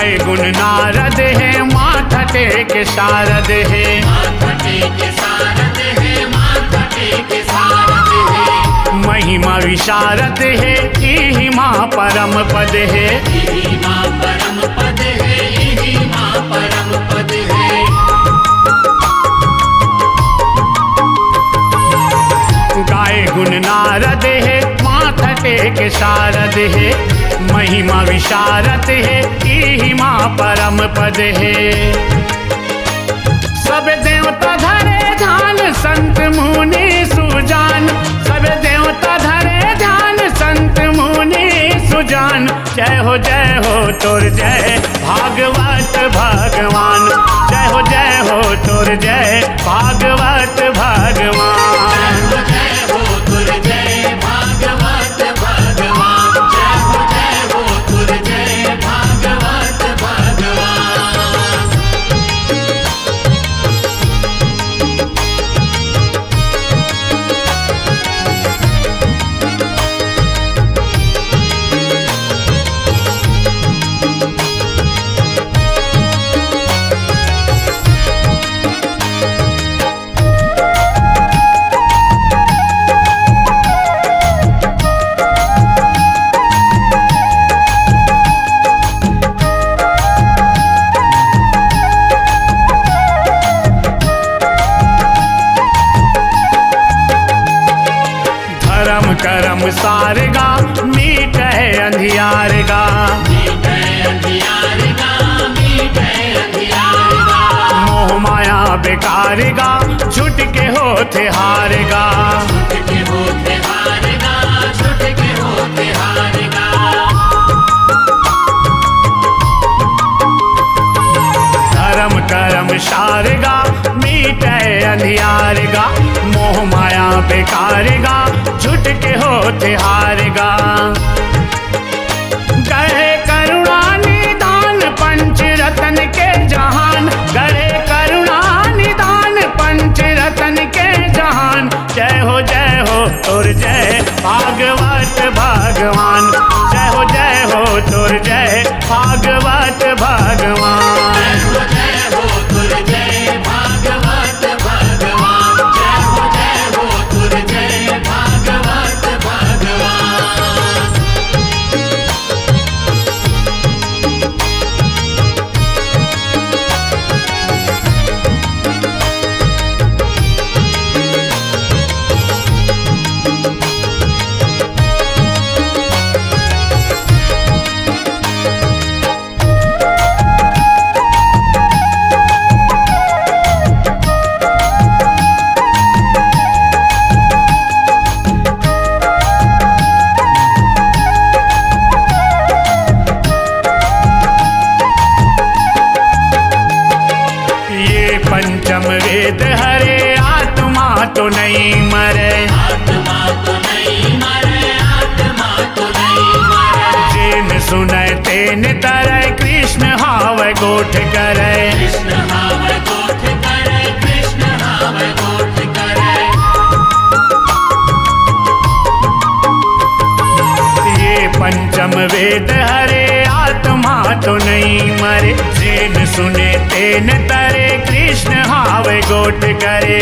गाय गुण नारद है माथा टेक शारद है, माथा टेक शारद है, माथा टेक शारद है। महिमा विशारद है इहि माँ परम पद है, इहि माँ परम पद है, इहि माँ परम पद है। गाय गुण नारद है माथा टेक शारद है, महिमा विशारद है इहि माँ परम पद है। सब देवता धरे ध्यान संत मुनि सुजान, सब देवता धरे ध्यान संत मुनि सुजान। जय हो तोर जय भागवत भगवान, जय हो तोर जय भागवत भगवान। जय हो तुर जय भागवत भगवान, जय हो तुर जय भागवत भगवान। धर्म करम सारगा मीट है अंधियार गा, मीट है अंधियार गा, मीट है अंधियार गा। मोह माया बेकार गा छुट के होते हार गा, छुट के होते हार गा, छुट के होते हार गा। धर्म करम सारगा मीट है अंधियार गा, मोह माया बेकार गा छुट के होते हार गा। गए करुणा निदान पंच रतन के जहान, गए करुणा निदान पंच रतन के जहान। जय हो तोर जय भागवत भगवान, जय हो तोर जय भागवत भगवान। जय हो तुर जय भागवत भगवान, जय हो तुर जय भागवत भगवान। ये पंचम वेद हरे आत्मा तो नहीं मरे, आत्मा तो नहीं मरे, आत्मा तो नहीं मरे। जिन सुने तेन तरय कृष्ण हाव गोठ करे, कृष्ण हाव गोठ करे, कृष्ण हाव गोठ करे। ये पंचम वेद हरे आत्मा तो नहीं मरे, जिन सुने तेन तरे कृष्ण हाव गोठ करे।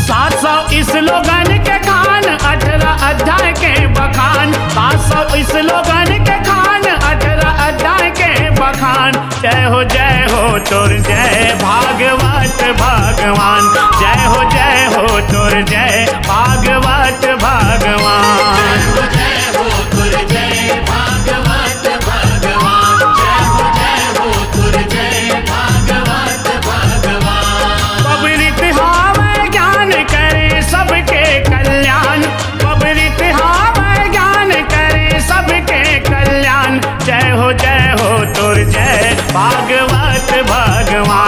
700 स्लोगन के खान 18 अध्याय के बखान, 700 स्लोगन के खान 18 अध्याय के बखान। जय हो तोर जय भागवत भगवान, जय हो तोर जय भागवत भगवान। जय हो तुर जय भागवत भगवान, जय हो तुर जय भागवत भगवान। पबरित हावै ज्ञान करे सबके कल्याण, पबरित हावै ज्ञान करे सबके कल्याण। जय हो तोर जय भागवत भगवान,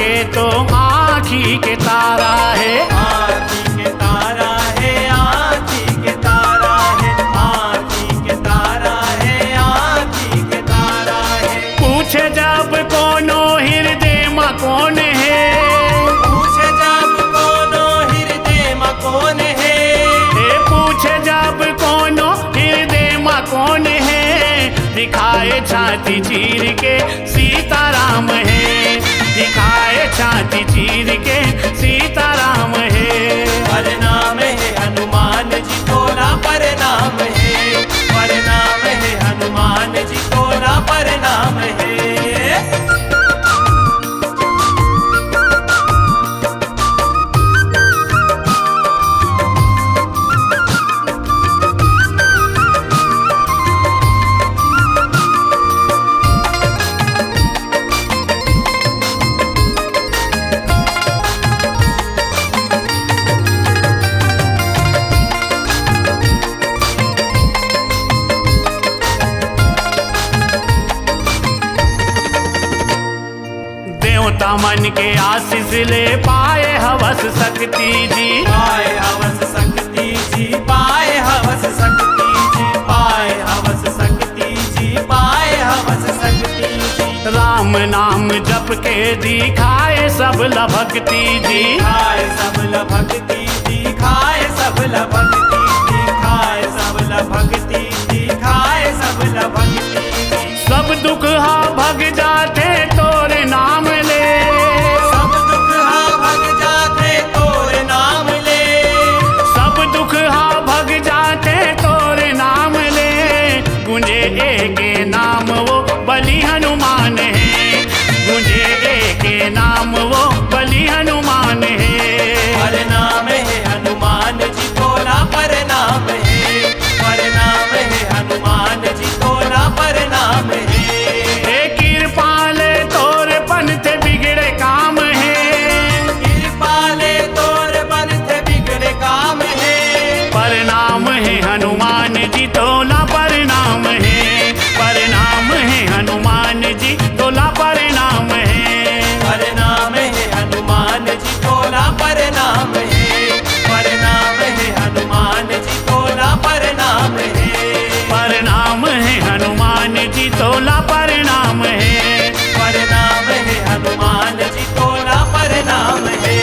के तो आँखी के तारा है, आँखी के तारा है, आँखी के तारा है, आँखी के तारा है, आँखी के तारा है। पूछे जब कोनो हृदय में कौन है, पूछे जब कोनो हृदय में कौन है, पूछे जब कोनो हृदय में कौन है, दिखाए छाती चीर के सीताराम है, दिखाए छाती चीर के सीताराम है। प्रणाम है हनुमान जी तोला प्रणाम है, प्रणाम है हनुमान जी तोला प्रणाम है। देवता मन के आशीष ले पाए हवस शक्ति जी, पाए हवस शक्ति जी, पाए हवस शक्ति जी, पाए हवस शक्ति जी, पाए हवस शक्ति जी। राम नाम जप के दिखाए सबल भक्ति जी, खाए सबल भक्ति दिखाए सबल भक्ति दिखाए सबल भक्ति दिखाए सबल भक्ति। सब दुख हा भग जाते तोरे नाम ले, सब दुख हा भग जाते तोरे नाम ले, सब दुख हा भग जाते तोरे नाम ले, गुंजे एक नाम वो बलि हनुमान है, गुंजे एक नाम वो बलि हनुमान है। प्रणाम है हनुमान जी तोला प्रणाम है, प्रणाम है हनुमान जी तोला प्रणाम है। हे कृपाल तोर पंथ बिगड़े काम है, कृपाले तोर बनत बिगड़े काम है। प्रणाम है हनुमान जी तोला प्रणाम है, प्रणाम है हनुमान जी तोला प्रणाम है। प्रणाम है हनुमान जी तोला प्रणाम है, प्रणाम है हनुमान जी तोला प्रणाम है। प्रणाम है हनुमान जी तोला प्रणाम है, प्रणाम है हनुमान जी तोला प्रणाम है।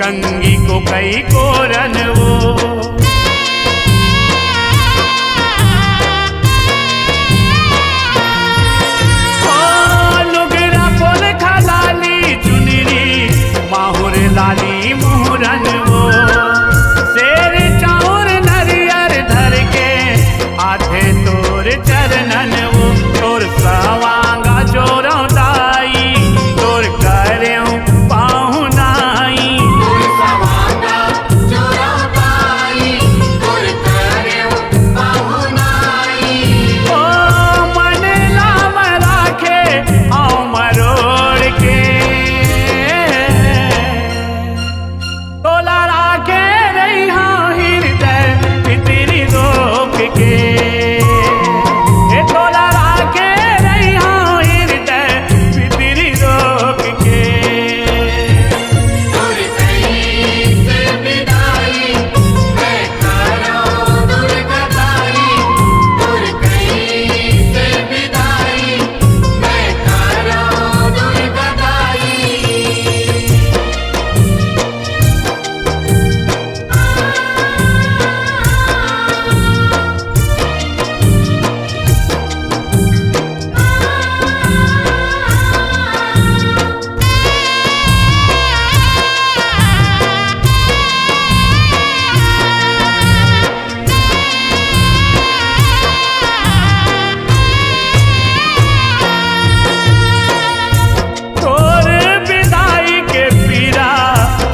कंगी को कई कोरन वो। लुगरा पोल खलाली चुनरी माहुर लाली मुहरन वो। शेर चाउर नरियर धर के आधे तोर चरणन वो। तोर सवांगा जोरो दाई तोर करेऊ पाहुनाई। तोर सवांगा जोरो दाई तोर करेऊ पाहुनाई। ओ मन लाम राखे आऊं मरोड़ के तोला राखे रही हाँ हृदय भितरी रोक के। ए तोला राखे रही हाँ हृदय भितरी रोक के। तोर कहीं से विदाई मैं करो दुर्गदाई। तोर कहीं से विदाई मैं करो दुर्गदाई। तोर विदाई के पीरा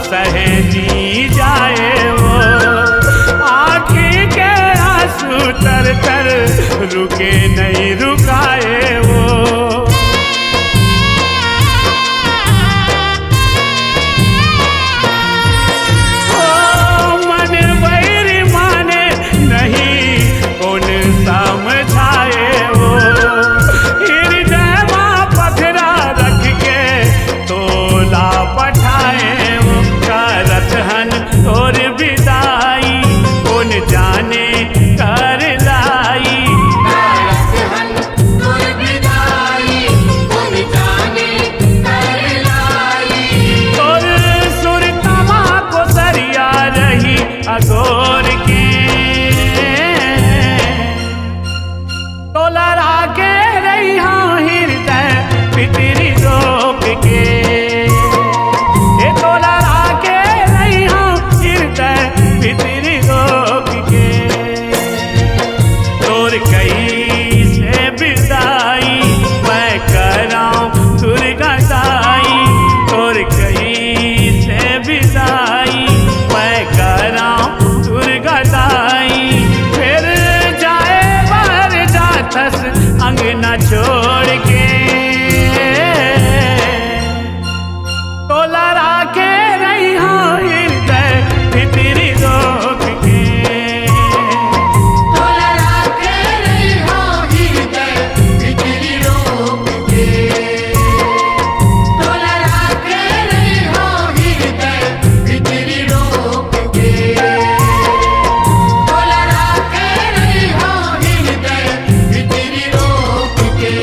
सहेजी जाए वो। आँखी के आंसू तर तर रुके नहीं रुकाए वो। ओ मन वैरी माने नहीं कौन समझाए वो। हृदय माँ पथरा रख के तोला पठाए वो। करत हन तोर विदाई कौन जाने कर लाई। करत हन तोर विदाई कौन जाने कर लाई। तोर सुरतमा को सरिया रही अगोर के तोला राखे रही हाँ हृदय भितरी रोक के। ए तोला राखे रही हाँ हृदय भितरी रोक के। तोर कई से विदाई मैं कराऊं दुर्गदाई। तोर कई से विदाई मैं कराऊं दुर्गदाई। फिर जाए बाहर जाथस अंगना छोड़ के तोला राखे रही हाँ हृदय भितरी रोक के। तोला राखे रही हो हृदय भितरी रोक के। तोला राखे रही हो हृदय भितरी रोक के। तोला राखे रही हो हृदय भितरी रोक के।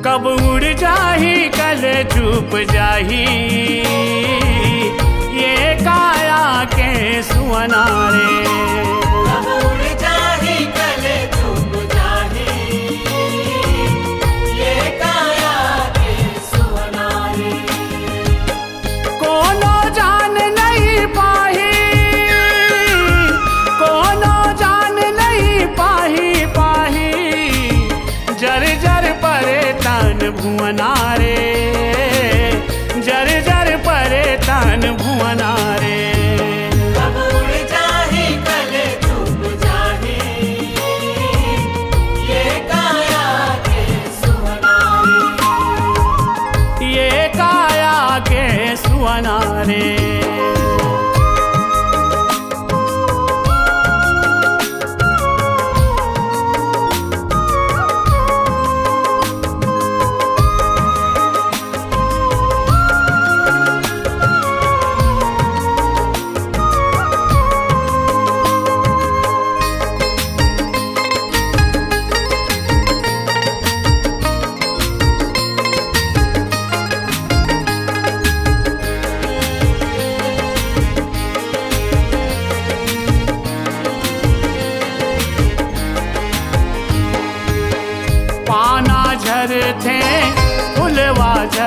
कब उड़ जाही कल चुप जाही ये काया के सुअनारे। अब उड़ जाही कले डूब जाही ये काया के सुअनारे। कोनो जान नहीं पाही कोनो जान नहीं पाही पाही। जर जर परे तन भुवनारे जर जर परे तन भुवनारे। अब उड़ जाही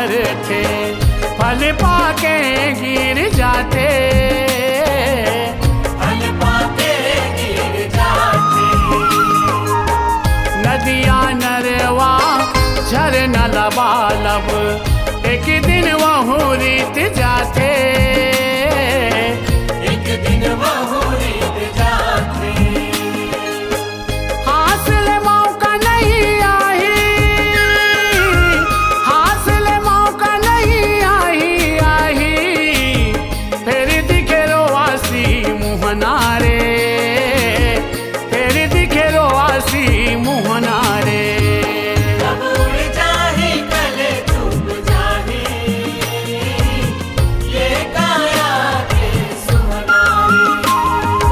डरते, फल पाके गिर जाते, फल पाके गिर जाते। नदियाँ नरवा झरना लबालब, एक दिन वहाँ रीत जाते, एक दिन वहाँ रीत जाते। हासिल मौका नहीं आई, हासिल मौका नहीं आई, फिर दिखे रोआसी मुहनारे, फिर दिखे रोआसी मुहनारे। कब उड़ जाए कल डूब जाए, ये काया के सुनारे।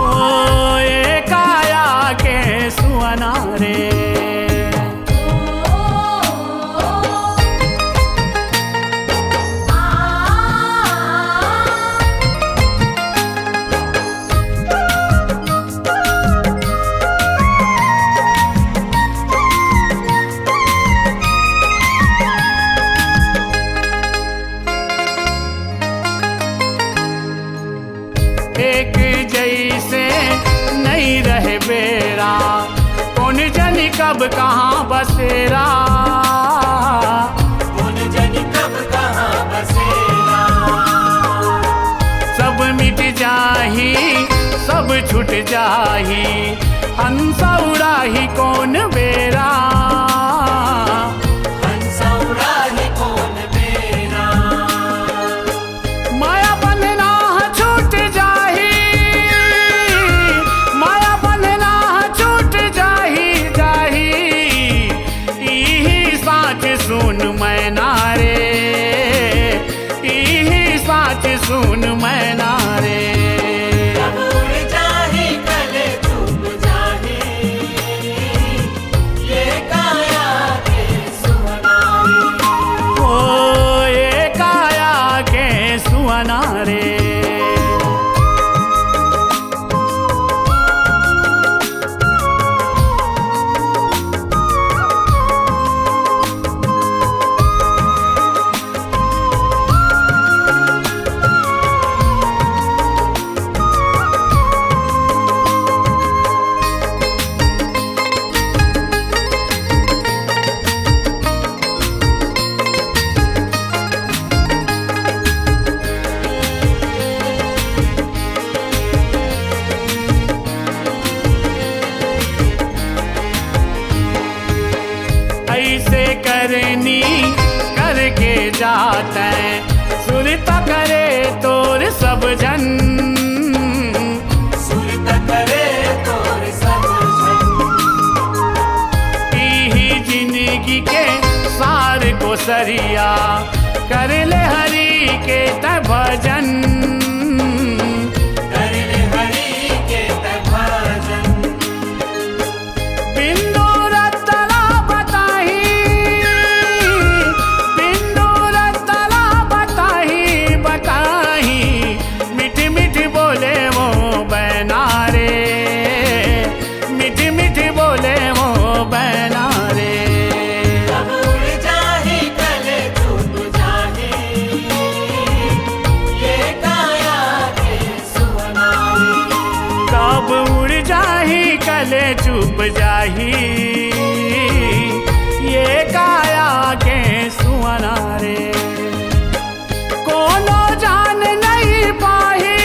ओ ये काया के सुअनारे। एक जैसे नहीं रहे बेरा, कौन जाने कब कहाँ बसेरा, कौन जाने कब कहाँ बसेरा। सब मिट जाही सब छूट जाही, हंसा उड़ाही कौन बेरा, हंसा उड़ाही कौन बेरा। माया बंधना छूट जाही, माया बंधना छूट जाही जाही, इही साच सुन मैं नारे, इही साच सुन मैं नारे। कब उड़ जाए कल डूब जाए, ये काया के सुनारे। ओ ये काया के सुअनारे। ऐसे करनी करके जाते, सुरता करे तोर सब जन, सुरत करे तोर सब जन। ही जिंदगी के सार को सरिया, कर ले हरि के तब भजन, कर ले हरि के तब भजन। बिंदु रत्तला बताही, बिंदु रत्तला बताही बताही, मीठी मीठी बोले वो बैनारे, मीठी मीठी बोले वो बैनारे। कब उड़ जाए कल डूब जाए, ये काया के सुनारे। कब उड़ जाही कले चुप जाही, ये काया के सुअनारे। कोनो जान नहीं पाही,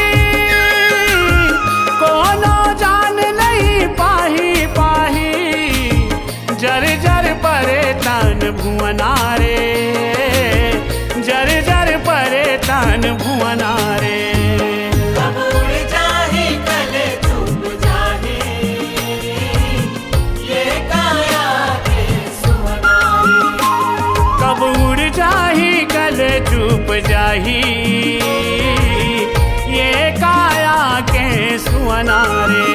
कोनो जान नहीं पाही पाही, जर जर परे तन भुवनारे, जर जर परे तन भुवनारे। कब उड़ जाए कल डूब जाए, ये काया के सुनारे। कब उड़ जाही कल चुप जाही, ये काया के सुअनारे।